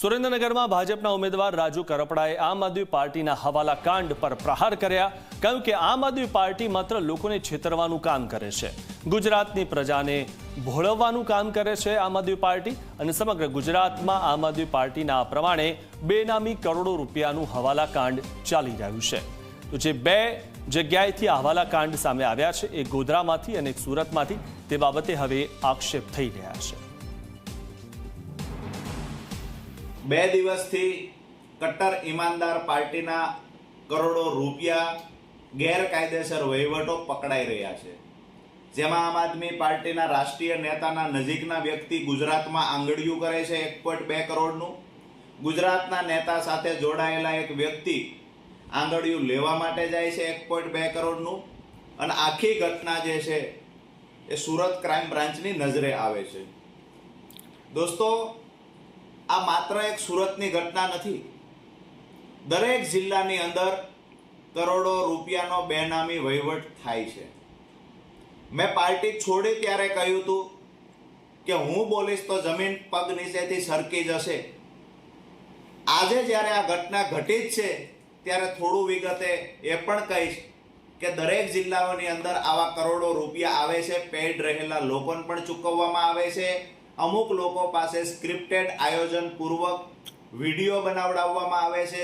સુરેન્દ્રનગરમાં ભાજપના ઉમેદવાર રાજુ કરપડાએ આમ આદમી પાર્ટીના હવાલા કાંડ પર પ્રહાર કર્યા। કહ્યું કે આમ આદમી પાર્ટી માત્ર લોકોને છેતરવાનું કામ કરે છે, ગુજરાતની પ્રજાને ભોળવવાનું કામ કરે છે આમ આદમી પાર્ટી, અને સમગ્ર ગુજરાતમાં આમ આદમી પાર્ટીના પ્રમાણે બેનામી કરોડો રૂપિયાનું હવાલા કાંડ ચાલી રહ્યું છે। તો જે બે જગ્યાએથી હવાલા કાંડ સામે આવ્યા છે, એક ગોધરામાંથી અને એક સુરતમાંથી, તે બાબતે હવે આક્ષેપ થઈ રહ્યા છે। 2 દિવસથી કટ્ટર ઈમાનદાર પાર્ટીના કરોડો રૂપિયા ગેરકાયદેસર વહીવટો પકડાઈ રહ્યા છે, જેમાં આમ આદમી પાર્ટીના રાષ્ટ્રીય નેતાના નજીકના વ્યક્તિ ગુજરાતમાં આંગળીયું કરે છે 1.2 કરોડનું, ગુજરાતના નેતા સાથે જોડાયેલા એક વ્યક્તિ આંગળીયું લેવા માટે જાય છે 1.2 કરોડનું, અને આખી ઘટના જે છે એ સુરત ક્રાઇમ બ્રાન્ચની નજરે આવે છે। દોસ્તો, આ માત્ર એક સુરતની ઘટના નથી, દરેક જિલ્લાની અંદર કરોડો રૂપિયાનો બેનામી વહીવટ થાય છે। મેં પાર્ટી છોડી ત્યારે કહ્યું હતું કે હું બોલીશ તો જમીન પગ નીચેથી સરકી જશે। આજે જ્યારે આ ઘટના ઘટી જ છે ત્યારે થોડું વિગતે એ પણ કહીશ કે દરેક જિલ્લાઓની અંદર આવા કરોડો રૂપિયા આવે છે, પેઇડ રહેલા લોકોને પણ ચૂકવવામાં આવે છે। અમુક લોકો પાસે સ્ક્રિપ્ટેડ આયોજન પૂર્વક વિડીયો બનાવડાવવામાં આવે છે।